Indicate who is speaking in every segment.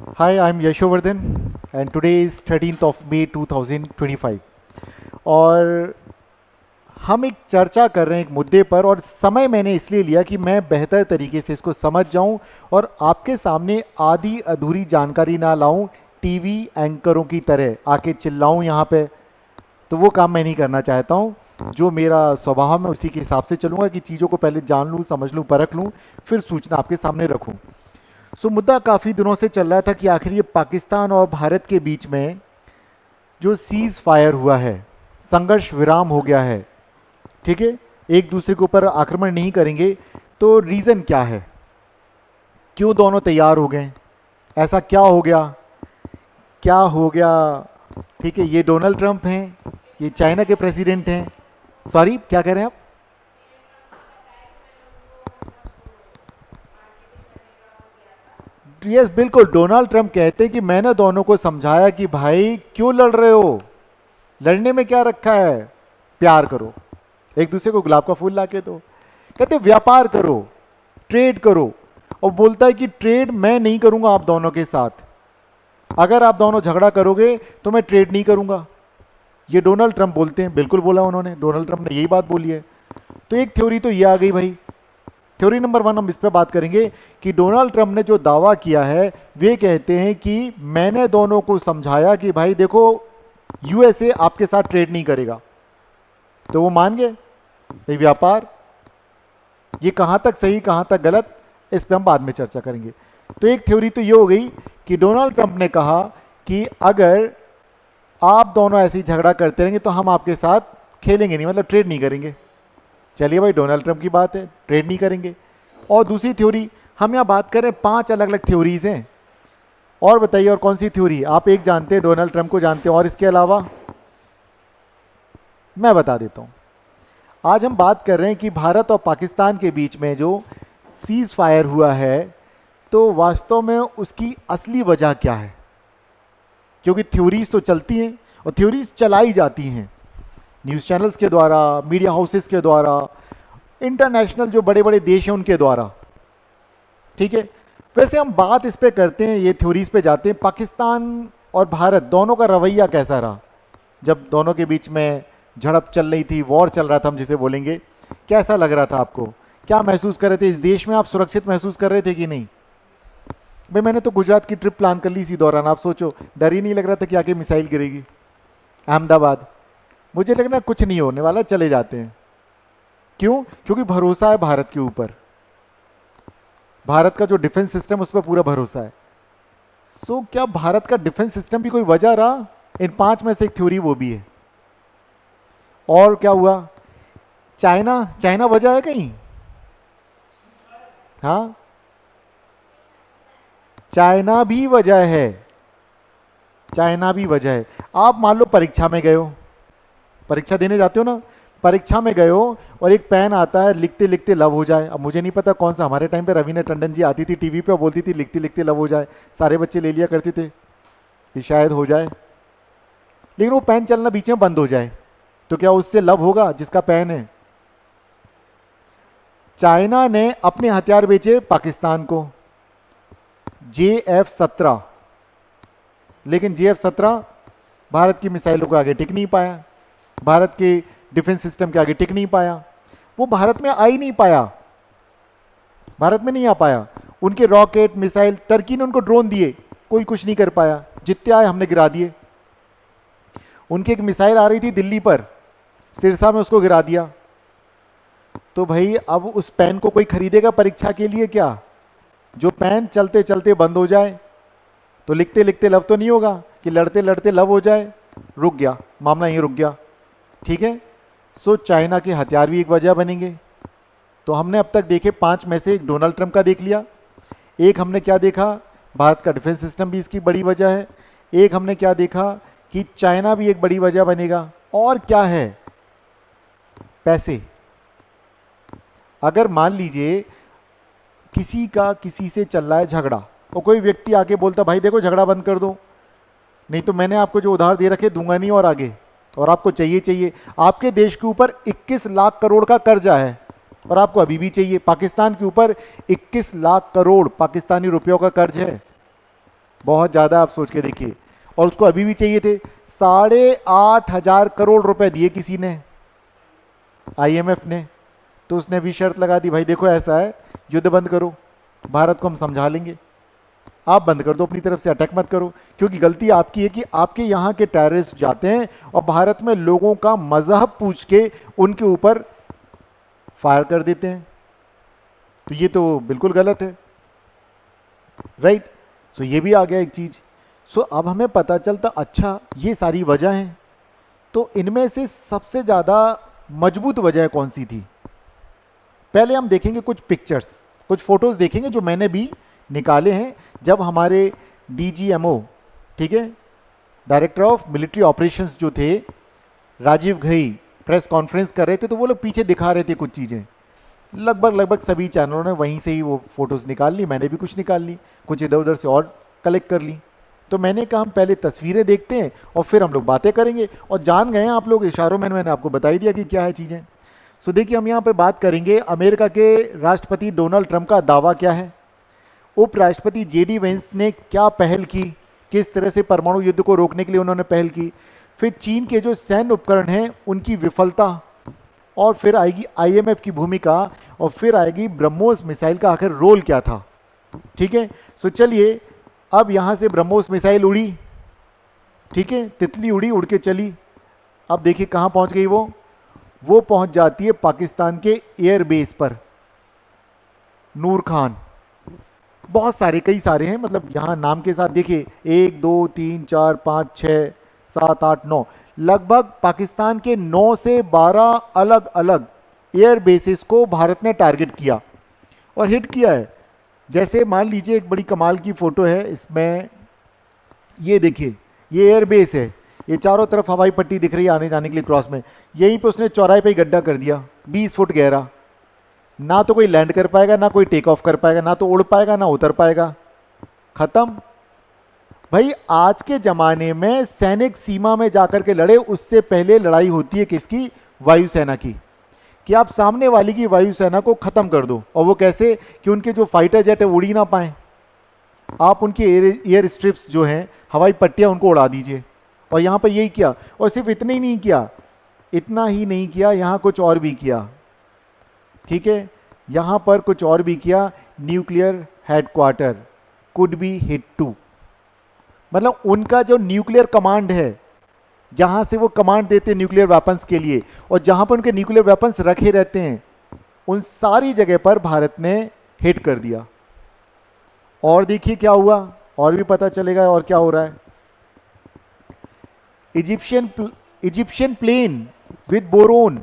Speaker 1: Hi, I'm Yashovardhan and today is 13th of May 2025 और हम एक चर्चा कर रहे हैं एक मुद्दे पर और समय मैंने इसलिए लिया कि मैं बेहतर तरीके से इसको समझ जाऊं और आपके सामने आधी अधूरी जानकारी ना लाऊं, टीवी एंकरों की तरह आके चिल्लाऊं यहाँ पे। तो वो काम मैं नहीं करना चाहता हूँ। जो मेरा स्वभाव मैं उसी के हिसाब से चलूँगा कि चीज़ों को पहले जान लूँ, समझ लूँ, परख लूँ, फिर सूचना आपके सामने रखूँ। मुद्दा काफ़ी दिनों से चल रहा था कि आखिर ये पाकिस्तान और भारत के बीच में जो सीज फायर हुआ है, संघर्ष विराम हो गया है, ठीक है, एक दूसरे के ऊपर आक्रमण नहीं करेंगे, तो रीज़न क्या है? क्यों दोनों तैयार हो गए? ऐसा क्या हो गया? क्या हो गया? ठीक है, ये डोनाल्ड ट्रंप हैं, ये चाइना के प्रेसिडेंट हैं। सॉरी, क्या कह रहे हैं आप? यस, बिल्कुल। डोनाल्ड ट्रंप कहते हैं कि मैंने दोनों को समझाया कि भाई क्यों लड़ रहे हो, लड़ने में क्या रखा है, प्यार करो, एक दूसरे को गुलाब का फूल ला के दो। कहते व्यापार करो, ट्रेड करो। और बोलता है कि ट्रेड मैं नहीं करूंगा आप दोनों के साथ, अगर आप दोनों झगड़ा करोगे तो मैं ट्रेड नहीं करूंगा। ये डोनाल्ड ट्रंप बोलते हैं, बिल्कुल बोला उन्होंने, डोनाल्ड ट्रंप ने यही बात बोली है। तो एक थ्योरी तो ये आ गई भाई। थ्योरी नंबर वन हम इस पर बात करेंगे कि डोनाल्ड ट्रंप ने जो दावा किया है, वे कहते हैं कि मैंने दोनों को समझाया कि भाई देखो, यूएसए आपके साथ ट्रेड नहीं करेगा। तो वो मान गए। ये व्यापार, ये कहां तक सही कहां तक गलत, इस पर हम बाद में चर्चा करेंगे। तो एक थ्योरी तो ये हो गई कि डोनाल्ड ट्रंप ने कहा कि अगर आप दोनों ऐसे ही झगड़ा करते रहेंगे तो हम आपके साथ खेलेंगे नहीं, मतलब ट्रेड नहीं करेंगे। चलिए भाई, डोनाल्ड ट्रंप की बात है, ट्रेड नहीं करेंगे। और दूसरी थ्योरी, हम यहाँ बात करें, पांच अलग अलग थ्योरीज हैं। और बताइए, और कौन सी थ्योरी? आप एक जानते हैं, डोनाल्ड ट्रंप को जानते हैं, और इसके अलावा मैं बता देता हूँ। आज हम बात कर रहे हैं कि भारत और पाकिस्तान के बीच में जो सीज फायर हुआ है, तो वास्तव में उसकी असली वजह क्या है? क्योंकि थ्योरीज तो चलती हैं और थ्योरीज चलाई जाती हैं न्यूज़ चैनल्स के द्वारा, मीडिया हाउसेस के द्वारा, इंटरनेशनल जो बड़े बड़े देश हैं उनके द्वारा, ठीक है। वैसे हम बात इस पे करते हैं, ये थ्योरीज पे जाते हैं, पाकिस्तान और भारत दोनों का रवैया कैसा रहा जब दोनों के बीच में झड़प चल रही थी, वॉर चल रहा था हम जिसे बोलेंगे। कैसा लग रहा था आपको? क्या महसूस कर रहे थे? इस देश में आप सुरक्षित महसूस कर रहे थे कि नहीं? भाई मैंने तो गुजरात की ट्रिप प्लान कर ली इसी दौरान, आप सोचो, डर ही नहीं लग रहा था कि आके मिसाइल गिरेगी अहमदाबाद। मुझे लग रहा कुछ नहीं होने वाला, चले जाते हैं। क्यों? क्योंकि भरोसा है भारत के ऊपर, भारत का जो डिफेंस सिस्टम, उस पर पूरा भरोसा है। क्या भारत का डिफेंस सिस्टम भी कोई वजह रहा? इन पांच में से एक थ्योरी वो भी है। और क्या हुआ? चाइना, चाइना वजह है कहीं? हाँ, चाइना भी वजह है, चाइना भी वजह है। आप मान लो परीक्षा में गए हो, परीक्षा देने जाते हो ना, परीक्षा में गए हो और एक पेन आता है, लिखते लिखते लव हो जाए। अब मुझे नहीं पता कौन सा, हमारे टाइम पे रवीना टंडन जी आती थी टीवी पे और बोलती थी लिखते लिखते लव हो जाए, सारे बच्चे ले लिया करते थे कि शायद हो जाए। लेकिन वो पेन चलना बीच में बंद हो जाए तो क्या उससे लव होगा जिसका पेन है? चाइना ने अपने हथियार बेचे पाकिस्तान को, JF-17, लेकिन JF-17 भारत की मिसाइलों को आगे टिक नहीं पाया, भारत के डिफेंस सिस्टम के आगे टिक नहीं पाया। वो भारत में आ ही नहीं पाया, भारत में नहीं आ पाया। उनके रॉकेट मिसाइल, टर्की ने उनको ड्रोन दिए, कोई कुछ नहीं कर पाया, जितने आए हमने गिरा दिए। उनकी एक मिसाइल आ रही थी दिल्ली पर, सिरसा में उसको गिरा दिया। तो भाई अब उस पेन को कोई खरीदेगा परीक्षा के लिए क्या? जो पेन चलते चलते बंद हो जाए तो लिखते लिखते लव तो नहीं होगा कि लड़ते लड़ते लव हो जाए, रुक गया मामला, यहीं रुक गया, ठीक है। चाइना के हथियार भी एक वजह बनेंगे। तो हमने अब तक देखे पांच में से एक डोनाल्ड ट्रंप का देख लिया, एक हमने क्या देखा, भारत का डिफेंस सिस्टम भी इसकी बड़ी वजह है, एक हमने क्या देखा कि चाइना भी एक बड़ी वजह बनेगा। और क्या है? पैसे। अगर मान लीजिए किसी का किसी से चल रहा है झगड़ा और कोई व्यक्ति आके बोलता भाई देखो झगड़ा बंद कर दो, नहीं तो मैंने आपको जो उधार दे रखे दूंगा नहीं और आगे, और आपको चाहिए चाहिए। आपके देश के ऊपर 21 लाख करोड़ का कर्जा है और आपको अभी भी चाहिए। पाकिस्तान के ऊपर 21 लाख करोड़ पाकिस्तानी रुपयों का कर्ज है। बहुत ज़्यादा, आप सोच के देखिए। और उसको अभी भी चाहिए थे। 8,500 करोड़ रुपए दिए किसी ने, आईएमएफ ने। तो उसने भी शर्त लगा दी, भाई देखो ऐसा है, युद्ध बंद करो, भारत को हम समझा लेंगे, आप बंद कर दो, अपनी तरफ से अटैक मत करो। क्योंकि गलती आपकी है कि आपके यहाँ के टेररिस्ट जाते हैं और भारत में लोगों का मजहब पूछ के उनके ऊपर फायर कर देते हैं। तो ये तो बिल्कुल गलत है, राइट। सो ये भी आ गया एक चीज। सो अब हमें पता चलता, अच्छा ये सारी वजह हैं, तो इनमें से सबसे ज्यादा मजबूत वजह कौन सी थी? पहले हम देखेंगे कुछ पिक्चर्स, कुछ फोटोज देखेंगे जो मैंने भी निकाले हैं। जब हमारे डीजीएमओ, ठीक है, डायरेक्टर ऑफ मिलिट्री ऑपरेशंस जो थे, राजीव घई, प्रेस कॉन्फ्रेंस कर रहे थे, तो वो लोग पीछे दिखा रहे थे कुछ चीज़ें। लगभग सभी चैनलों ने वहीं से ही वो फोटोज़ निकाल ली, मैंने भी कुछ निकाल ली, कुछ इधर उधर से और कलेक्ट कर ली। तो मैंने कहा हम पहले तस्वीरें देखते हैं और फिर हम लोग बातें करेंगे। और जान गए हैं आप लोग, इशारों में मैंने आपको बताई दिया कि क्या है चीज़ें। सो देखिए, हम यहाँ पे बात करेंगे अमेरिका के राष्ट्रपति डोनाल्ड ट्रंप का दावा क्या है, उपराष्ट्रपति जेडी वेंस ने क्या पहल की, किस तरह से परमाणु युद्ध को रोकने के लिए उन्होंने पहल की, फिर चीन के जो सैन्य उपकरण हैं उनकी विफलता, और फिर आएगी आईएमएफ की भूमिका, और फिर आएगी ब्रह्मोस मिसाइल का आखिर रोल क्या था। ठीक है, सो चलिए, अब यहां से ब्रह्मोस मिसाइल उड़ी, ठीक है, तितली उड़ी, उड़ के चली। अब देखिए कहां पहुंच गई वो पहुंच जाती है पाकिस्तान के एयर बेस पर, नूर खान। बहुत सारे, कई सारे हैं, मतलब यहाँ नाम के साथ देखिए, 1 2 3 4 5 6 7 8 9, लगभग पाकिस्तान के 9 से 12 अलग अलग एयर बेसिस को भारत ने टारगेट किया और हिट किया है। जैसे मान लीजिए, एक बड़ी कमाल की फोटो है इसमें, ये देखिए, ये एयर बेस है, ये चारों तरफ हवाई पट्टी दिख रही है आने जाने के लिए क्रॉस में। यहीं पे उसने चौराहे पे ही गड्ढा कर दिया, 20 फुट गहरा। ना तो कोई लैंड कर पाएगा, ना कोई टेक ऑफ कर पाएगा, ना तो उड़ पाएगा, ना उतर पाएगा, खत्म। भाई आज के जमाने में सैनिक सीमा में जाकर के लड़े, उससे पहले लड़ाई होती है किसकी? वायुसेना की, कि आप सामने वाली की वायुसेना को खत्म कर दो। और वो कैसे? कि उनके जो फाइटर जेट है उड़ ही ना पाए, आप उनके एयर स्ट्रिप्स जो हैं, हवाई पट्टियां, उनको उड़ा दीजिए। और यहाँ पर यही किया, और सिर्फ इतना ही नहीं किया, इतना ही नहीं किया, यहाँ कुछ और भी किया, ठीक है, यहां पर कुछ और भी किया। Nuclear headquarter could be hit too, मतलब उनका जो न्यूक्लियर कमांड है, जहां से वो कमांड देते हैं न्यूक्लियर वेपन्स के लिए, और जहां पर उनके न्यूक्लियर वेपन्स रखे रहते हैं, उन सारी जगह पर भारत ने हिट कर दिया। और देखिए क्या हुआ, और भी पता चलेगा और क्या हो रहा है। Egyptian plane with boron,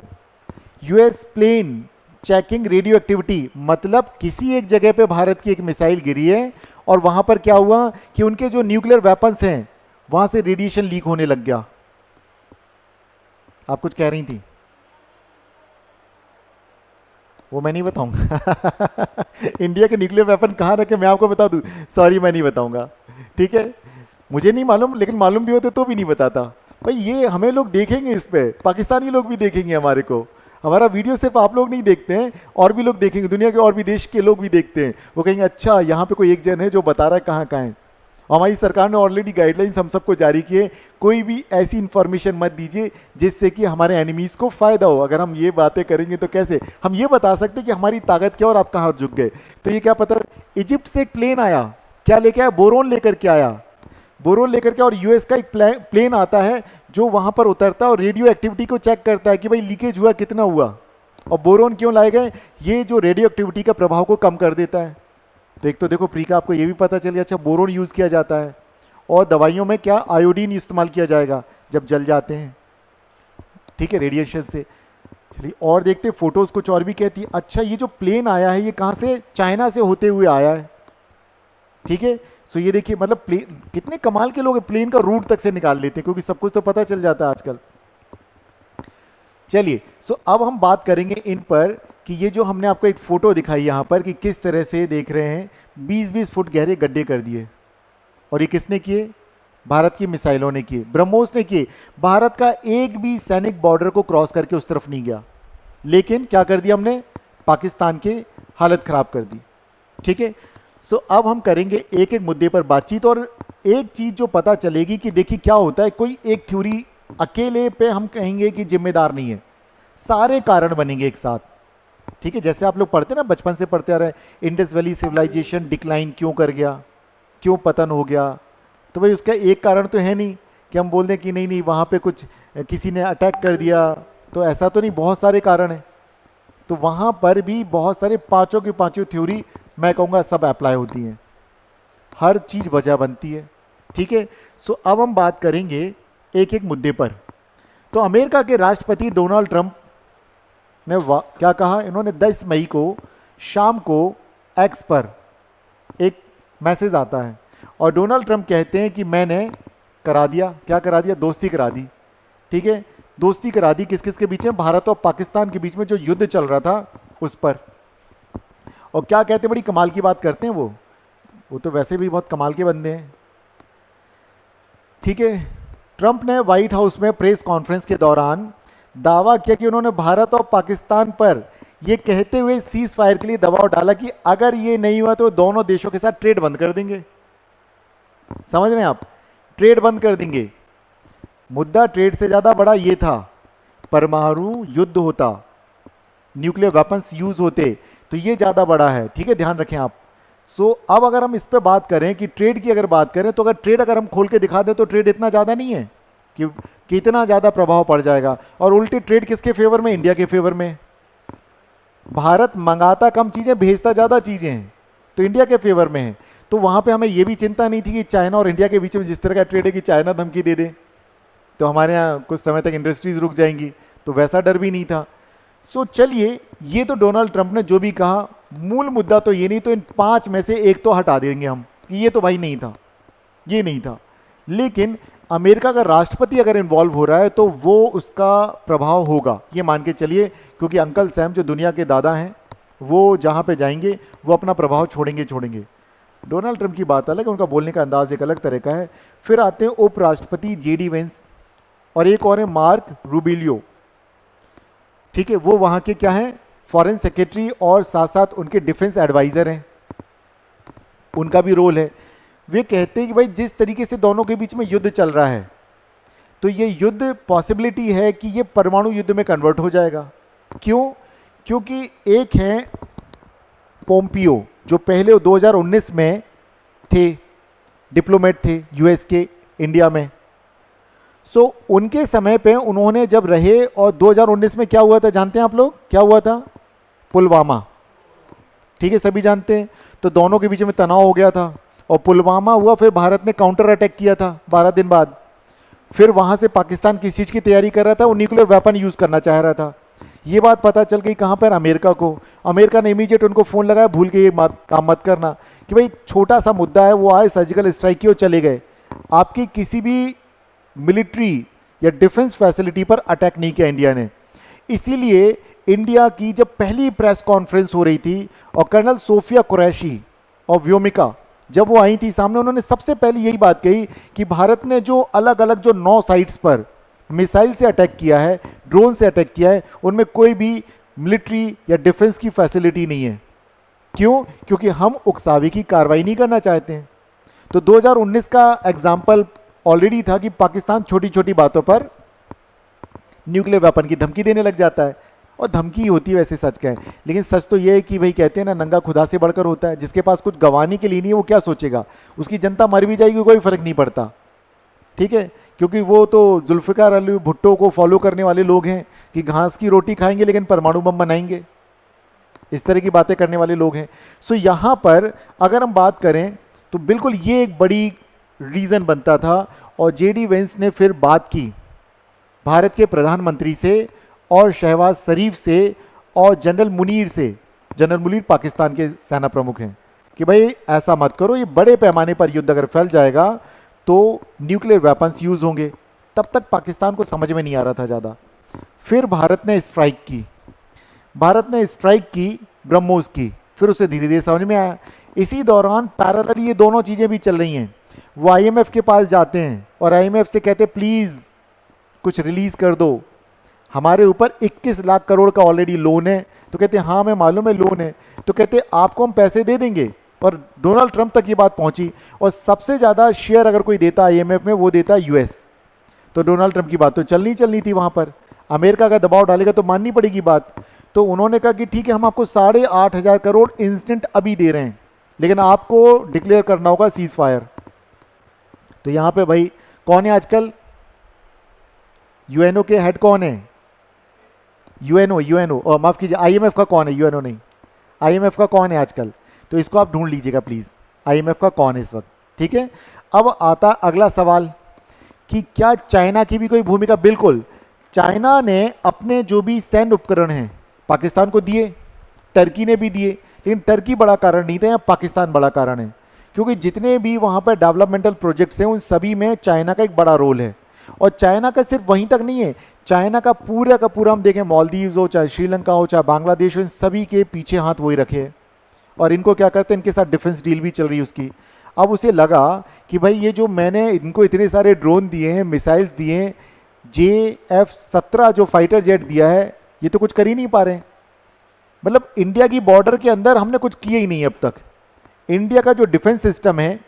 Speaker 1: US plane checking radio activity, मतलब किसी एक जगह पे भारत की एक मिसाइल गिरी है और वहां पर क्या हुआ कि उनके जो न्यूक्लियर वेपन्स हैं वहां से रेडिएशन लीक होने लग गया। आप कुछ कह रही थी, वो मैं नहीं बताऊंगा। इंडिया के न्यूक्लियर वेपन कहां रखे मैं आपको बता दूं? सॉरी, मैं नहीं बताऊंगा, ठीक है, मुझे नहीं मालूम, लेकिन मालूम भी होते तो भी नहीं बताता। भाई ये हमें लोग देखेंगे, इस पे पाकिस्तानी लोग भी देखेंगे हमारे को। हमारा वीडियो सिर्फ आप लोग नहीं देखते हैं, और भी लोग देखेंगे, दुनिया के और भी देश के लोग भी देखते हैं। वो कहेंगे अच्छा यहाँ पे कोई एक जन है जो बता रहा है कहाँ कहाँ है। हमारी सरकार ने ऑलरेडी गाइडलाइंस हम सबको जारी किए, कोई भी ऐसी इंफॉर्मेशन मत दीजिए जिससे कि हमारे एनिमीज को फायदा हो। अगर हम ये बातें करेंगे तो कैसे हम ये बता सकते कि हमारी ताकत क्या और आप कहाँ झुक गए। तो ये क्या पता, इजिप्ट से एक प्लेन आया, क्या लेके आया? बोरोन लेकर के आया, बोरोन लेकर के। और यूएस का एक प्लेन आता है जो वहां पर उतरता है और रेडियो एक्टिविटी को चेक करता है कि भाई लीकेज हुआ कितना हुआ। और बोरोन क्यों लाए गए? ये जो रेडियो एक्टिविटी का प्रभाव को कम कर देता है। तो एक तो देखो प्रीका, आपको ये भी पता चल गया, अच्छा बोरोन यूज किया जाता है। और दवाइयों में क्या, आयोडीन इस्तेमाल किया जाएगा जब जल जाते हैं, ठीक है, रेडिएशन से। चलिए और देखते, फोटोज कुछ और भी कहती है। अच्छा ये जो प्लेन आया है ये कहाँ से? चाइना से होते हुए आया है, ठीक है। सो ये देखिए, मतलब प्लेन, कितने कमाल के लोग प्लेन का रूट तक से निकाल लेते हैं, क्योंकि सब कुछ तो पता चल जाता है आजकल। चलिए, सो अब हम बात करेंगे इन पर कि ये जो हमने आपको एक फोटो दिखाई यहाँ पर कि किस तरह से देख रहे हैं 20-20 फुट गहरे गड्ढे कर दिए। और ये किसने किए? भारत की मिसाइलों ने किए, ब्रह्मोस ने किए। भारत का एक भी सैनिक बॉर्डर को क्रॉस करके उस तरफ नहीं गया, लेकिन क्या कर दिया हमने? पाकिस्तान की हालत खराब कर दी, ठीक है। सो अब हम करेंगे एक एक मुद्दे पर बातचीत। और एक चीज जो पता चलेगी कि देखिए क्या होता है, कोई एक थ्योरी अकेले पे हम कहेंगे कि जिम्मेदार नहीं है, सारे कारण बनेंगे एक साथ। ठीक है, जैसे आप लोग पढ़ते ना, बचपन से पढ़ते आ रहे हैं, इंडस वैली सिविलाइजेशन डिक्लाइन क्यों कर गया, क्यों पतन हो गया, तो भाई उसका एक कारण तो है नहीं कि हम बोल दें कि नहीं नहीं वहाँ पे कुछ किसी ने अटैक कर दिया, तो ऐसा तो नहीं, बहुत सारे कारण हैं। तो वहाँ पर भी बहुत सारे पांचों की पांचों थ्योरी मैं कहूँगा सब अप्लाई होती हैं, हर चीज़ वजह बनती है। ठीक है, सो अब हम बात करेंगे एक एक मुद्दे पर। तो अमेरिका के राष्ट्रपति डोनाल्ड ट्रंप ने क्या कहा, इन्होंने 10 मई को शाम को एक्स पर एक मैसेज आता है और डोनाल्ड ट्रंप कहते हैं कि मैंने करा दिया, क्या करा दिया, दोस्ती करा दी। ठीक है, दोस्ती करा दी किस किस के बीच में, भारत और पाकिस्तान के बीच में जो युद्ध चल रहा था उस पर। और क्या कहते हैं, बड़ी कमाल की बात करते हैं वो तो वैसे भी बहुत कमाल के बंदे हैं। ठीक है, ट्रंप ने व्हाइट हाउस में प्रेस कॉन्फ्रेंस के दौरान दावा किया कि उन्होंने भारत और पाकिस्तान पर यह कहते हुए सीज फायर के लिए दबाव डाला कि अगर ये नहीं हुआ तो दोनों देशों के साथ ट्रेड बंद कर देंगे। समझ रहे हैं आप, ट्रेड बंद कर देंगे। मुद्दा ट्रेड से ज्यादा बड़ा ये था, परमाणु युद्ध होता, न्यूक्लियर वेपन्स यूज होते, तो ये ज्यादा बड़ा है। ठीक है, ध्यान रखें आप। सो अब अगर हम इस पे बात करें कि ट्रेड की अगर बात करें, तो अगर ट्रेड अगर हम खोल के दिखा दें तो ट्रेड इतना ज्यादा नहीं है कि कितना ज्यादा प्रभाव पड़ जाएगा। और उल्टी ट्रेड किसके फेवर में, इंडिया के फेवर में। भारत मंगाता कम चीजें, भेजता ज्यादा चीजें हैं, तो इंडिया के फेवर में है। तो वहां पे हमें यह भी चिंता नहीं थी कि चाइना और इंडिया के बीच में जिस तरह का ट्रेड है कि चाइना धमकी दे दे तो हमारे यहाँ कुछ समय तक इंडस्ट्रीज रुक जाएंगी, तो वैसा डर भी नहीं था। सो चलिए, ये तो डोनाल्ड ट्रंप ने जो भी कहा, मूल मुद्दा तो ये नहीं, तो इन 5 में से एक तो हटा देंगे हम कि ये तो भाई नहीं था, ये नहीं था। लेकिन अमेरिका का राष्ट्रपति अगर इन्वॉल्व हो रहा है तो वो उसका प्रभाव होगा, ये मान के चलिए, क्योंकि अंकल सैम जो दुनिया के दादा हैं वो जहां पे जाएंगे वो अपना प्रभाव छोड़ेंगे छोड़ेंगे। डोनाल्ड ट्रंप की बात अलग है, उनका बोलने का अंदाज एक अलग तरह का है। फिर आते हैं उपराष्ट्रपति जेडी वेंस और एक और है मार्क रूबिलियो। ठीक है, वो वहां के क्या हैं, फॉरेन सेक्रेटरी और साथ साथ उनके डिफेंस एडवाइजर हैं, उनका भी रोल है। वे कहते हैं कि भाई जिस तरीके से दोनों के बीच में युद्ध चल रहा है, तो ये युद्ध पॉसिबिलिटी है कि ये परमाणु युद्ध में कन्वर्ट हो जाएगा। क्यों, क्योंकि एक है पोम्पियो जो पहले 2019 में थे, डिप्लोमेट थे यूएस के इंडिया में। सो उनके समय पे उन्होंने जब रहे, और 2019 में क्या हुआ था जानते हैं आप लोग, क्या हुआ था, पुलवामा। ठीक है, सभी जानते हैं। तो दोनों के बीच में तनाव हो गया था और पुलवामा हुआ, फिर भारत ने काउंटर अटैक किया था 12 दिन बाद। फिर वहां से पाकिस्तान किस चीज की तैयारी कर रहा था, वो न्यूक्लियर वेपन यूज करना चाह रहा था। ये बात पता चल गई कहां पर, अमेरिका को। अमेरिका ने इमीडिएट उनको फोन लगाया, भूल के ये काम मत करना कि भाई छोटा सा मुद्दा है, वो आए सर्जिकल स्ट्राइक किए और चले गए, आपकी किसी भी मिलिट्री या डिफेंस फैसिलिटी पर अटैक नहीं किया इंडिया ने। इसीलिए इंडिया की जब पहली प्रेस कॉन्फ्रेंस हो रही थी और कर्नल सोफिया कुरैशी और व्योमिका जब वो आई थी सामने, उन्होंने सबसे पहले यही बात कही कि भारत ने जो अलग अलग जो 9 साइट्स पर मिसाइल से अटैक किया है, ड्रोन से अटैक किया है, उनमें कोई भी मिलिट्री या डिफेंस की फैसिलिटी नहीं है। क्यों, क्योंकि हम उकसावे की कार्रवाई नहीं करना चाहते हैं। तो 2019 का एग्जाम्पल ऑलरेडी था कि पाकिस्तान छोटी छोटी बातों पर न्यूक्लियर वेपन की धमकी देने लग जाता है, और धमकी होती है वैसे, सच का है। लेकिन सच तो यह है कि भाई कहते हैं ना, नंगा खुदा से बढ़कर होता है। जिसके पास कुछ गंवाने के लिए नहीं है वो क्या सोचेगा, उसकी जनता मर भी जाएगी कोई फर्क नहीं पड़ता। ठीक है, क्योंकि वो तो जुल्फिकार अली भुट्टो को फॉलो करने वाले लोग हैं कि घास की रोटी खाएंगे लेकिन परमाणु बम बनाएंगे, इस तरह की बातें करने वाले लोग हैं। सो यहाँ पर अगर हम बात करें तो बिल्कुल ये एक बड़ी रीज़न बनता था। और जेडी वेंस ने फिर बात की भारत के प्रधानमंत्री से और शहबाज शरीफ से और जनरल मुनीर से। जनरल मुनीर पाकिस्तान के सेना प्रमुख हैं कि भाई ऐसा मत करो, ये बड़े पैमाने पर युद्ध अगर फैल जाएगा तो न्यूक्लियर वेपन्स यूज़ होंगे। तब तक पाकिस्तान को समझ में नहीं आ रहा था ज़्यादा। फिर भारत ने स्ट्राइक की, ब्रह्मोस की, फिर उसे धीरे धीरे समझ में आया। इसी दौरान पैरेलल ये दोनों चीज़ें भी चल रही हैं। वो आईएमएफ के पास जाते हैं और आईएमएफ से कहते प्लीज़ कुछ रिलीज़ कर दो, हमारे ऊपर 21 लाख करोड़ का ऑलरेडी लोन है। तो कहते हैं हाँ मैं मालूम है लोन है। तो कहते आपको हम पैसे दे देंगे और डोनाल्ड ट्रंप तक ये बात पहुंची, और सबसे ज़्यादा शेयर अगर कोई देता आईएमएफ में वो देता यूएस। तो डोनाल्ड ट्रंप की बात तो चलनी थी वहाँ पर, अमेरिका का दबाव डालेगा तो माननी पड़ेगी बात। तो उन्होंने कहा कि ठीक है, हम आपको 8,500 करोड़ इंस्टेंट अभी दे रहे हैं, लेकिन आपको डिक्लेयर करना होगा सीज फायर। तो यहाँ पे भाई कौन है आजकल, यूएनओ के हेड कौन है, यूएनओ और माफ कीजिए आईएमएफ का कौन है, यूएनओ नहीं, आईएमएफ का कौन है आजकल, तो इसको आप ढूंढ लीजिएगा प्लीज, आईएमएफ का कौन है इस वक्त। ठीक है, अब आता अगला सवाल कि क्या चाइना की भी कोई भूमिका। बिल्कुल, चाइना ने अपने जो भी सैन्य उपकरण हैं पाकिस्तान को दिए, टर्की ने भी दिए, लेकिन टर्की बड़ा कारण नहीं था, यहाँ पाकिस्तान बड़ा कारण है, क्योंकि जितने भी वहाँ पर डेवलपमेंटल प्रोजेक्ट्स हैं उन सभी में चाइना का एक बड़ा रोल है। और चाइना का सिर्फ वहीं तक नहीं है, चाइना का पूरा हम देखें, मालदीव्स हो चाहे श्रीलंका हो चाहे बांग्लादेश हो, इन सभी के पीछे हाथ वही रखे हैं। और इनको क्या करते हैं, इनके साथ डिफेंस डील भी चल रही है उसकी। अब उसे लगा कि भाई ये जो मैंने इनको इतने सारे ड्रोन दिए हैं, मिसाइल्स दिए हैं, JF-17 जो फाइटर जेट दिया है, ये तो कुछ कर ही नहीं पा रहे हैं। मतलब इंडिया की बॉर्डर के अंदर हमने कुछ किया ही नहीं अब तक। इंडिया का जो डिफेंस सिस्टम है,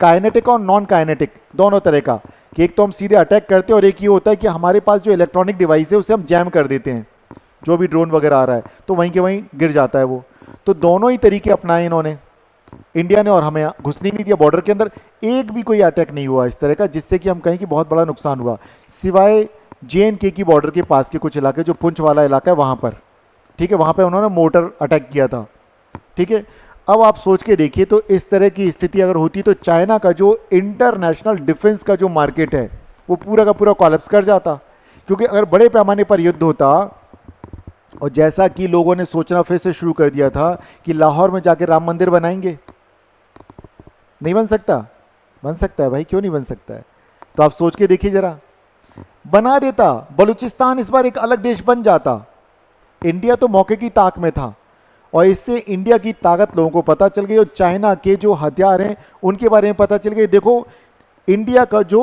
Speaker 1: काइनेटिक और नॉन काइनेटिक दोनों तरह का, कि एक तो हम सीधे अटैक करते हैं और एक ये होता है कि हमारे पास जो इलेक्ट्रॉनिक डिवाइस है उसे हम जैम कर देते हैं, जो भी ड्रोन वगैरह आ रहा है तो वहीं के वहीं गिर जाता है वो। तो दोनों ही तरीके अपनाए इन्होंने, इंडिया ने, और हमें घुसने नहीं दिया बॉर्डर के अंदर। एक भी कोई अटैक नहीं हुआ इस तरह का जिससे कि हम कहें कि बहुत बड़ा नुकसान हुआ, सिवाय JNK की बॉर्डर के पास के कुछ इलाके, जो पुंछ वाला इलाका है वहाँ पर। ठीक है, वहाँ पर उन्होंने मोर्टर अटैक किया था। ठीक है, अब आप सोच के देखिए, तो इस तरह की स्थिति अगर होती तो चाइना का जो इंटरनेशनल डिफेंस का जो मार्केट है वो पूरा का पूरा कॉलेप्स कर जाता। क्योंकि अगर बड़े पैमाने पर युद्ध होता, और जैसा कि लोगों ने सोचना फिर से शुरू कर दिया था कि लाहौर में जाके राम मंदिर बनाएंगे, नहीं बन सकता, बन सकता है भाई, क्यों नहीं बन सकता है। तो आप सोच के देखिए जरा, बना देता, बलूचिस्तान इस बार एक अलग देश बन जाता। इंडिया तो मौके की ताक में था, और इससे इंडिया की ताकत लोगों को पता चल गई, और चाइना के जो हथियार हैं उनके बारे में पता चल गई। देखो इंडिया का जो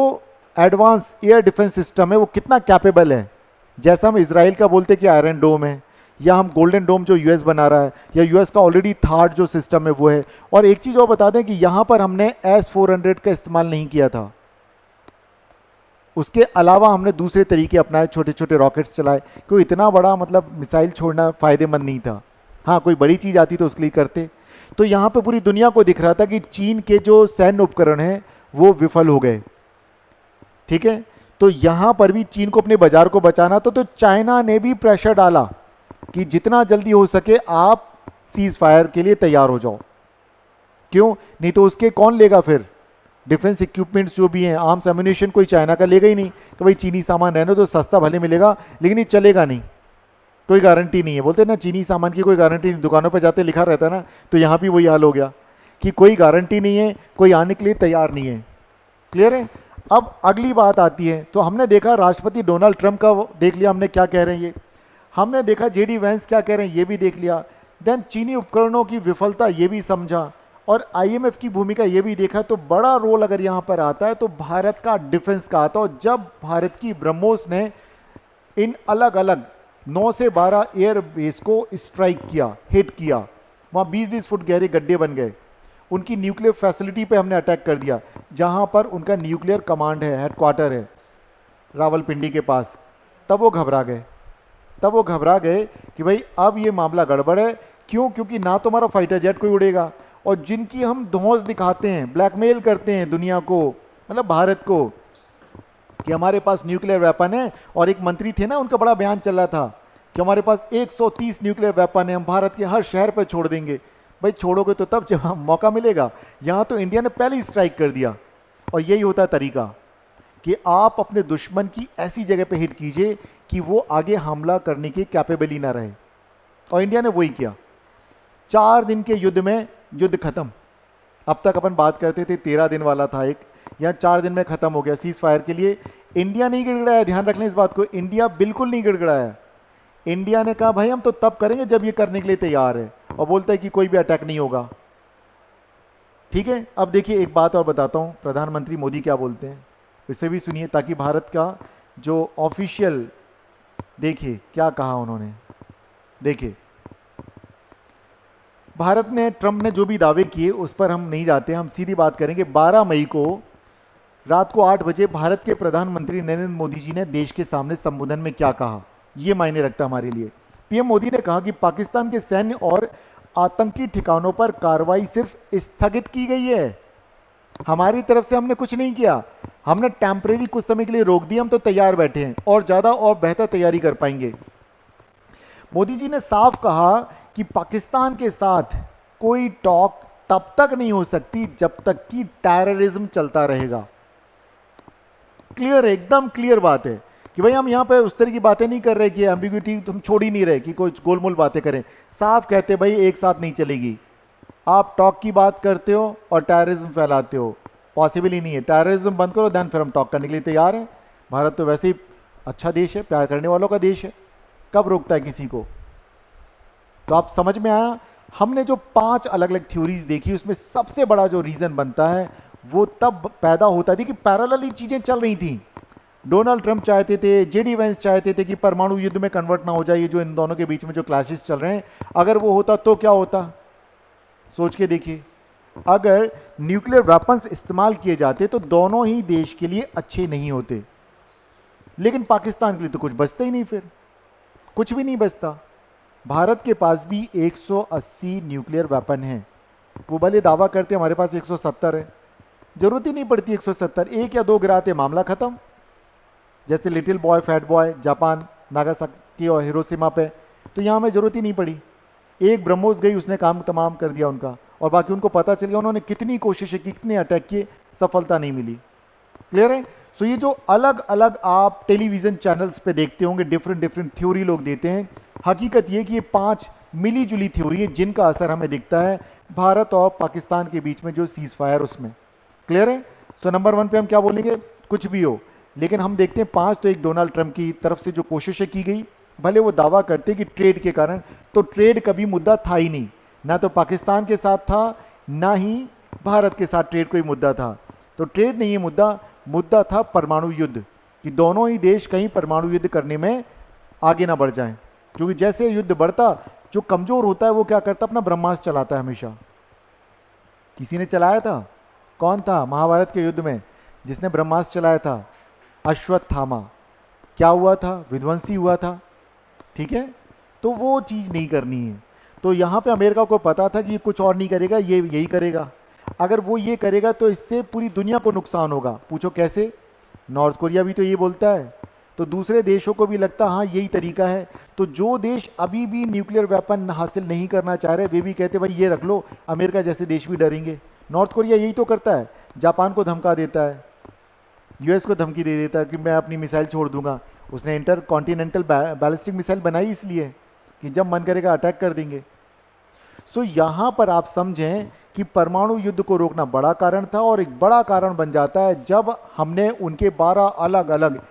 Speaker 1: एडवांस एयर डिफेंस सिस्टम है वो कितना कैपेबल है। जैसा हम इसराइल का बोलते कि आयरन डोम है, या हम गोल्डन डोम जो यूएस बना रहा है, या यूएस का ऑलरेडी थर्ड जो सिस्टम है वो है। और एक चीज़ और बता दें कि यहाँ पर हमने S-400 का इस्तेमाल नहीं किया था, उसके अलावा हमने दूसरे तरीके अपनाए, छोटे छोटे रॉकेट्स चलाए। कोई इतना बड़ा मतलब मिसाइल छोड़ना फ़ायदेमंद नहीं था। हाँ, कोई बड़ी चीज़ आती तो उसके लिए करते। तो यहाँ पे पूरी दुनिया को दिख रहा था कि चीन के जो सैन्य उपकरण हैं वो विफल हो गए। ठीक है, तो यहाँ पर भी चीन को अपने बाजार को बचाना तो चाइना ने भी प्रेशर डाला कि जितना जल्दी हो सके आप सीज फायर के लिए तैयार हो जाओ। क्यों, नहीं तो उसके कौन लेगा फिर, डिफेंस इक्विपमेंट्स जो भी हैं, आर्म्स एम्यूनिशन कोई चाइना का लेगा ही नहीं कि भाई चीनी सामान रहने तो सस्ता भले मिलेगा लेकिन ये चलेगा नहीं, कोई गारंटी नहीं है। बोलते ना चीनी सामान की कोई गारंटी नहीं, दुकानों पर जाते लिखा रहता है ना, तो यहाँ भी वही हाल हो गया कि कोई गारंटी नहीं है, कोई आने के लिए तैयार नहीं है। क्लियर है। अब अगली बात आती है, तो हमने देखा राष्ट्रपति डोनाल्ड ट्रंप का देख लिया हमने क्या कह रहे हैं ये, हमने देखा JD वैंस क्या कह रहे हैं ये भी देख लिया, देन चीनी उपकरणों की विफलता ये भी समझा, और IMF की भूमिका ये भी देखा। तो बड़ा रोल अगर यहाँ पर आता है तो भारत का डिफेंस का आता है। और जब भारत की ब्रह्मोस ने इन अलग अलग 9 से 12 एयर बेस को स्ट्राइक किया, हिट किया, वहाँ 20-20 फुट गहरे गड्ढे बन गए, उनकी न्यूक्लियर फैसिलिटी पे हमने अटैक कर दिया जहाँ पर उनका न्यूक्लियर कमांड है, हेडक्वार्टर है रावलपिंडी के पास। तब वो घबरा गए कि भाई अब ये मामला गड़बड़ है। क्यों, क्योंकि ना तो हमारा फाइटर जेट कोई उड़ेगा, और जिनकी हम धौंस दिखाते हैं, ब्लैकमेल करते हैं दुनिया को, मतलब भारत को, कि हमारे पास न्यूक्लियर वेपन है। और एक मंत्री थे ना, उनका बड़ा बयान चल रहा था कि हमारे पास 130 न्यूक्लियर वेपन है, हम भारत के हर शहर पर छोड़ देंगे। भाई छोड़ोगे तो तब जब मौका मिलेगा। यहाँ तो इंडिया ने पहले ही स्ट्राइक कर दिया। और यही होता है तरीका कि आप अपने दुश्मन की ऐसी जगह पे हिट कीजिए कि वो आगे हमला करने की कैपेबल ही ना रहे, और इंडिया ने वही किया। 4 दिन के युद्ध में युद्ध खत्म। अब तक अपन बात करते थे 13 दिन वाला था एक, यहाँ 4 दिन में खत्म हो गया सीज फायर के लिए। इंडिया नहीं गिड़गिड़ाया, ध्यान रख लें इस बात को, इंडिया बिल्कुल नहीं गिड़गिड़ाया। इंडिया ने कहा भाई हम तो तब करेंगे जब ये करने के लिए तैयार है, और बोलता है कि कोई भी अटैक नहीं होगा। ठीक है, अब देखिए एक बात और बताता हूँ, प्रधानमंत्री मोदी क्या बोलते हैं, इसे भी सुनिए ताकि भारत का जो ऑफिशियल, देखिए क्या कहा उन्होंने। देखिए भारत ने, ट्रंप ने जो भी दावे किए उस पर हम नहीं जाते, हम सीधी बात करेंगे। 12 मई को रात को 8 बजे भारत के प्रधानमंत्री नरेंद्र मोदी जी ने देश के सामने संबोधन में क्या कहा, ये मायने रखता हमारे लिए। पीएम मोदी ने कहा कि पाकिस्तान के सैन्य और आतंकी ठिकानों पर कार्रवाई सिर्फ स्थगित की गई है, हमारी तरफ से हमने कुछ नहीं किया, हमने टेम्परेरी कुछ समय के लिए रोक दिया, हम तो तैयार बैठे हैं और ज्यादा और बेहतर तैयारी कर पाएंगे। मोदी जी ने साफ कहा कि पाकिस्तान के साथ कोई टॉक तब तक नहीं हो सकती जब तक कि टेररिज्म चलता रहेगा। क्लियर है, एकदम क्लियर बात है कि भाई हम यहां पे उस तरह की बातें नहीं कर रहे कि एम्बिग्युइटी तुम छोड़ ही नहीं रहे कि कोई गोलमोल बातें करें, साफ कहते भाई एक साथ नहीं चलेगी। आप टॉक की बात करते हो और टेररिज्म फैलाते हो, पॉसिबल ही नहीं है। टेररिज्म बंद करो, देन फिर हम टॉक करने के लिए तैयार हैं। भारत तो वैसे ही अच्छा देश है, प्यार करने वालों का देश है, कब रोकता है किसी को। तो आप समझ में आया, हमने जो 5 अलग अलग थ्योरीज देखी उसमें सबसे बड़ा जो रीजन बनता है वो तब पैदा होता थी कि पैरेलल ही चीजें चल रही थी। डोनाल्ड ट्रंप चाहते थे, जेडी वेंस चाहते थे कि परमाणु युद्ध में कन्वर्ट ना हो जाए, जो इन दोनों के बीच में जो क्लैशेस चल रहे हैं, अगर वो होता तो क्या होता, सोच के देखिए। अगर न्यूक्लियर वेपन्स इस्तेमाल किए जाते तो दोनों ही देश के लिए अच्छे नहीं होते, लेकिन पाकिस्तान के लिए तो कुछ बचता ही नहीं, फिर कुछ भी नहीं बचता। भारत के पास भी 180 न्यूक्लियर वेपन हैं, वो भले दावा करते हमारे पास 170 है, जरूरत ही नहीं पड़ती 170, 1 या 2 गिराते मामला खत्म। जैसे little boy fat boy Japan Nagasaki और हिरोशिमा पे, तो यहाँ में जरूरत ही नहीं पड़ी, एक ब्रह्मोस गई उसने काम तमाम कर दिया उनका, और बाकी उनको पता चल गया उन्होंने कितनी कोशिशें की, कितने अटैक किए, सफलता नहीं मिली। क्लियर है। सो ये जो अलग अलग आप टेलीविजन चैनल्स पे देखते होंगे डिफरेंट थ्योरी लोग देते हैं, हकीकत ये कि ये 5 मिली जुली थ्योरी है जिनका असर हमें दिखता है भारत और पाकिस्तान के बीच में जो सीज फायर उसमें। क्लियर है। सो नंबर 1 पे हम क्या बोलेंगे, कुछ भी हो, लेकिन हम देखते हैं 5 तो एक डोनाल्ड ट्रंप की तरफ से जो कोशिशें की गई, भले वो दावा करते कि ट्रेड के कारण, तो ट्रेड कभी मुद्दा था ही नहीं, ना तो पाकिस्तान के साथ था ना ही भारत के साथ ट्रेड कोई मुद्दा था। तो ट्रेड नहीं है मुद्दा, मुद्दा था परमाणु युद्ध, कि दोनों ही देश कहीं परमाणु युद्ध करने में आगे ना बढ़ जाएं, क्योंकि जैसे युद्ध बढ़ता, जो कमजोर होता है वो क्या करता, अपना ब्रह्मास्त्र चलाता है हमेशा। किसी ने चलाया था, कौन था महाभारत के युद्ध में जिसने ब्रह्मास्त्र चलाया था, अश्वत्थामा। क्या हुआ था, विध्वंसी हुआ था। ठीक है, तो वो चीज नहीं करनी है। तो यहां पे अमेरिका को पता था कि ये कुछ और नहीं करेगा, ये यही करेगा, अगर वो ये करेगा तो इससे पूरी दुनिया को नुकसान होगा। पूछो कैसे, नॉर्थ कोरिया भी तो ये बोलता है, तो दूसरे देशों को भी लगता हाँ यही तरीका है। तो जो देश अभी भी न्यूक्लियर वेपन हासिल नहीं करना चाह रहे, वे भी कहते भाई ये रख लो, अमेरिका जैसे देश भी डरेंगे। नॉर्थ कोरिया यही तो करता है, जापान को धमका देता है, यूएस को धमकी दे देता है कि मैं अपनी मिसाइल छोड़ दूंगा। उसने इंटर कॉन्टिनेंटल बैलिस्टिक मिसाइल बनाई इसलिए कि जब मन करेगा अटैक कर देंगे। सो यहां पर आप समझें कि परमाणु युद्ध को रोकना बड़ा कारण था, और एक बड़ा कारण बन जाता है जब हमने उनके 12 अलग अलग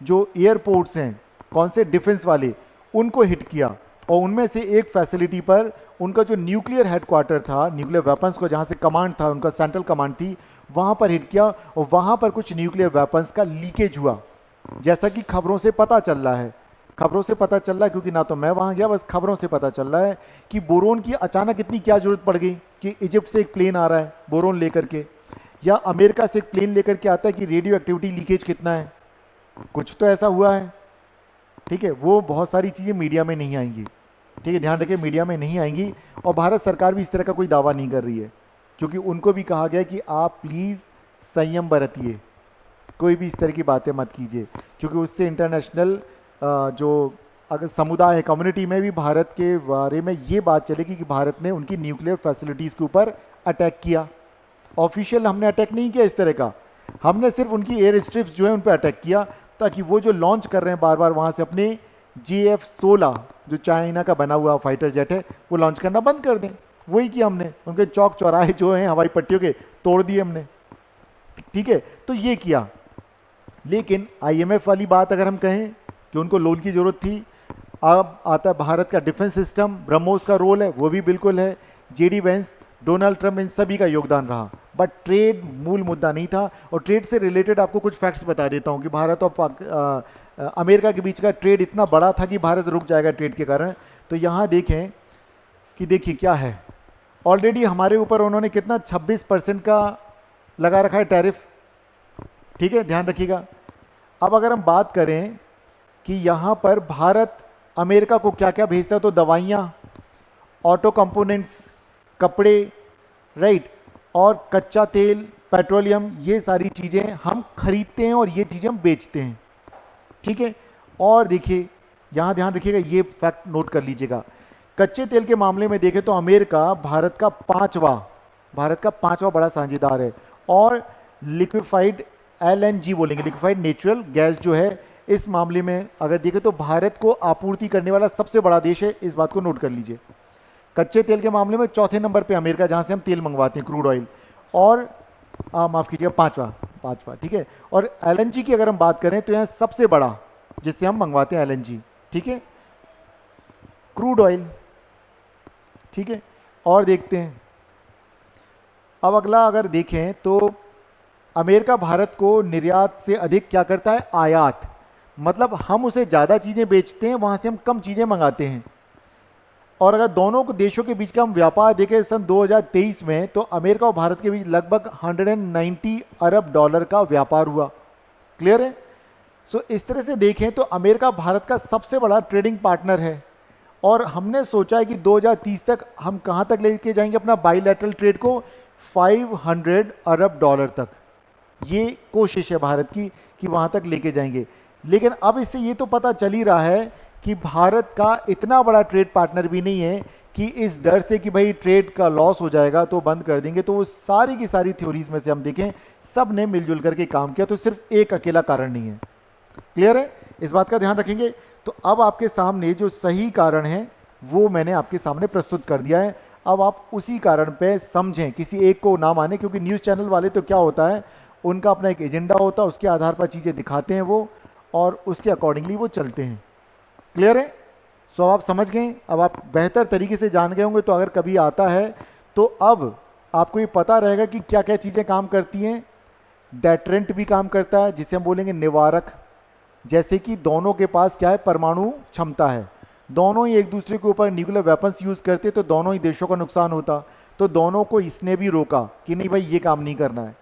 Speaker 1: जो एयरपोर्ट्स हैं, कौन से डिफेंस वाले, उनको हिट किया, और उनमें से एक फैसिलिटी पर उनका जो न्यूक्लियर हेडक्वार्टर था, न्यूक्लियर वेपन्स को जहां से कमांड था, उनका सेंट्रल कमांड थी, वहां पर हिट किया, और वहां पर कुछ न्यूक्लियर वेपन्स का लीकेज हुआ, जैसा कि खबरों से पता चल रहा है। खबरों से पता चल रहा है, क्योंकि ना तो मैं वहां गया, बस खबरों से पता चल रहा है कि बोरोन की अचानक इतनी क्या जरूरत पड़ गई कि इजिप्ट से एक प्लेन आ रहा है बोरोन लेकर के, या अमेरिका से एक प्लेन लेकर के आता है कि रेडियो एक्टिविटी लीकेज कितना है, कुछ तो ऐसा हुआ है। ठीक है, वो बहुत सारी चीजें मीडिया में नहीं आएंगी। ठीक है, ध्यान रखें, मीडिया में नहीं आएंगी, और भारत सरकार भी इस तरह का कोई दावा नहीं कर रही है, क्योंकि उनको भी कहा गया कि आप प्लीज संयम बरतिए, कोई भी इस तरह की बातें मत कीजिए, क्योंकि उससे इंटरनेशनल जो अगर समुदाय है, कम्युनिटी में भी भारत के बारे में ये बात चलेगी कि भारत ने उनकी न्यूक्लियर फैसिलिटीज़ के ऊपर अटैक किया। ऑफिशियल हमने अटैक नहीं किया इस तरह का, हमने सिर्फ उनकी एयर स्ट्रिप्स जो है उन पर अटैक किया, ताकि वो जो लॉन्च कर रहे हैं बार बार वहाँ से अपने JF-16 जो चाइना का बना हुआ फाइटर जेट है, वो लॉन्च करना बंद कर दें। वही किया हमने, उनके चौक चौराहे जो हैं हवाई पट्टियों के तोड़ दिए हमने। ठीक है, तो ये किया। लेकिन IMF वाली बात अगर हम कहें कि उनको लोन की जरूरत थी, अब आता है भारत का डिफेंस सिस्टम, ब्रह्मोस का रोल है, वो भी बिल्कुल है, जेडी वेंस, डोनाल्ड ट्रंप, इन सभी का योगदान रहा, बट ट्रेड मूल मुद्दा नहीं था। और ट्रेड से रिलेटेड आपको कुछ फैक्ट्स बता देता हूं कि भारत और अमेरिका के बीच का ट्रेड इतना बड़ा था कि भारत रुक जाएगा ट्रेड के कारण। तो यहां देखें कि देखिए क्या है, ऑलरेडी हमारे ऊपर उन्होंने कितना 26% का लगा रखा है टैरिफ, ठीक है, ध्यान रखिएगा। अब अगर हम बात करें कि यहाँ पर भारत अमेरिका को क्या क्या भेजता है, तो दवाइयाँ, ऑटो कंपोनेंट्स, कपड़े, राइट, और कच्चा तेल, पेट्रोलियम, ये सारी चीज़ें हम खरीदते हैं और ये चीज़ें हम बेचते हैं, ठीक है। और देखिए यहाँ ध्यान रखिएगा, ये फैक्ट नोट कर लीजिएगा, कच्चे तेल के मामले में देखें तो अमेरिका भारत का पांचवा बड़ा साझेदार है। और लिक्विफाइड LNG बोलेंगे, लिक्विफाइड नेचुरल गैस जो है, इस मामले में अगर देखें तो भारत को आपूर्ति करने वाला सबसे बड़ा देश है, इस बात को नोट कर लीजिए। कच्चे तेल के मामले में चौथे नंबर पे अमेरिका, जहां से हम तेल मंगवाते हैं, क्रूड ऑयल। और माफ कीजिएगा, पांचवा, ठीक है। और LNG की अगर हम बात करें तो यहाँ सबसे बड़ा जिससे हम मंगवाते हैं LNG, ठीक है, क्रूड ऑयल, ठीक है। और देखते हैं अब अगला, अगर देखें तो अमेरिका भारत को निर्यात से अधिक क्या करता है, आयात, मतलब हम उसे ज़्यादा चीज़ें बेचते हैं, वहाँ से हम कम चीज़ें मंगाते हैं। और अगर दोनों को देशों के बीच का हम व्यापार देखें सन 2023 में, तो अमेरिका और भारत के बीच लगभग 190 अरब डॉलर का व्यापार हुआ। क्लियर है? सो इस तरह से देखें तो अमेरिका भारत का सबसे बड़ा ट्रेडिंग पार्टनर है। और हमने सोचा है कि 2030 तक हम कहाँ तक लेके जाएंगे अपना बाईलैटरल ट्रेड को, 500 अरब डॉलर तक। ये कोशिश है भारत की कि वहाँ तक लेके जाएंगे। लेकिन अब इससे ये तो पता चल ही रहा है कि भारत का इतना बड़ा ट्रेड पार्टनर भी नहीं है कि इस डर से कि भाई ट्रेड का लॉस हो जाएगा तो बंद कर देंगे। तो वो सारी की सारी थ्योरीज में से हम देखें, सब ने मिलजुल करके काम किया, तो सिर्फ एक अकेला कारण नहीं है। क्लियर है? इस बात का ध्यान रखेंगे। तो अब आपके सामने जो सही कारण है वो मैंने आपके सामने प्रस्तुत कर दिया है। अब आप उसी कारण पे समझें, किसी एक को ना माने, क्योंकि न्यूज़ चैनल वाले तो क्या होता है, उनका अपना एक एजेंडा होता है, उसके आधार पर चीज़ें दिखाते हैं वो, और उसके अकॉर्डिंगली वो चलते हैं। क्लियर है? सो आप समझ गए, अब आप बेहतर तरीके से जान गए होंगे। तो अगर कभी आता है तो अब आपको ये पता रहेगा कि क्या क्या चीज़ें काम करती हैं। डेटरेंट भी काम करता है, जिसे हम बोलेंगे निवारक, जैसे कि दोनों के पास क्या है, परमाणु क्षमता है, दोनों ही एक दूसरे के ऊपर न्यूक्लियर वेपन्स यूज़ करते, तो दोनों ही देशों का नुकसान होता। तो दोनों को इसने भी रोका कि नहीं भाई ये काम नहीं करना है,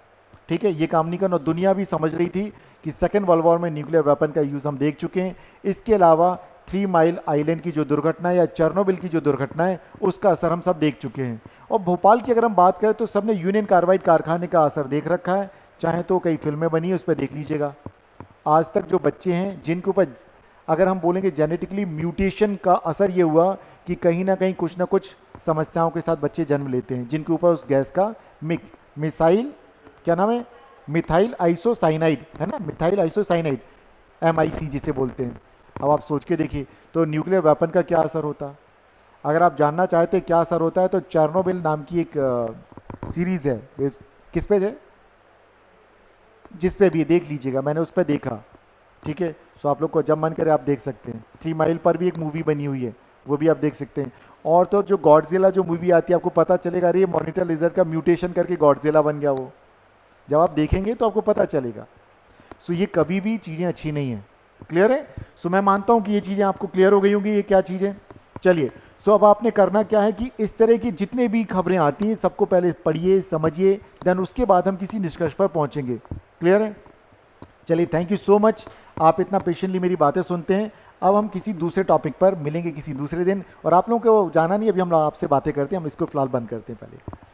Speaker 1: ठीक है, ये काम नहीं करना। दुनिया भी समझ रही थी कि सेकेंड वर्ल्ड वॉर में न्यूक्लियर वेपन का यूज़ हम देख चुके हैं। इसके अलावा 3 माइल आइलैंड की जो दुर्घटना या चेरनोबिल की जो दुर्घटना है, उसका असर हम सब देख चुके हैं। और भोपाल की अगर हम बात करें तो सबने यूनियन कार्बाइड कारखाने का असर देख रखा है, चाहे तो कई फिल्में बनी है, उस पर देख लीजिएगा। आज तक जो बच्चे हैं जिनके ऊपर अगर हम बोलेंगे जेनेटिकली म्यूटेशन का असर ये हुआ कि कहीं ना कहीं कुछ ना कुछ समस्याओं के साथ बच्चे जन्म लेते हैं, जिनके ऊपर उस गैस का मिसाइल क्या नाम है, मिथाइल आइसोसाइनाइड है ना, मिथाइल आइसोसाइनाइड, MIC जिसे बोलते हैं। अब आप सोच के देखिए तो न्यूक्लियर वेपन का क्या असर होता। अगर आप जानना चाहते हैं क्या असर होता है तो चेरनोबिल नाम की एक सीरीज़ है, किस पे है, जिस पे भी देख लीजिएगा, मैंने उस पर देखा, ठीक है। सो आप लोग को जब मन करे आप देख सकते हैं। 3 माइल पर भी एक मूवी बनी हुई है, वो भी आप देख सकते हैं। और तो जो गॉडजिला जो मूवी आती है, आपको पता चलेगा अरे ये मॉनिटर लेजर का म्यूटेशन करके गॉडजिला बन गया वो, जब आप देखेंगे तो आपको पता चलेगा। सो ये कभी भी चीज़ें अच्छी नहीं है। क्लियर है? सो मैं मानता हूँ कि ये चीज़ें आपको क्लियर हो गई होंगी, ये क्या चीज़ें। चलिए, सो अब आपने करना क्या है कि इस तरह की जितने भी खबरें आती हैं सबको पहले पढ़िए, समझिए, देन उसके बाद हम किसी निष्कर्ष पर पहुँचेंगे। क्लियर है? चलिए, थैंक यू सो मच, आप इतना पेशेंटली मेरी बातें सुनते हैं। अब हम किसी दूसरे टॉपिक पर मिलेंगे किसी दूसरे दिन, और आप लोगों को जाना नहीं, अभी हम लोग आपसे बातें करते हैं, हम इसको फिलहाल बंद करते हैं पहले।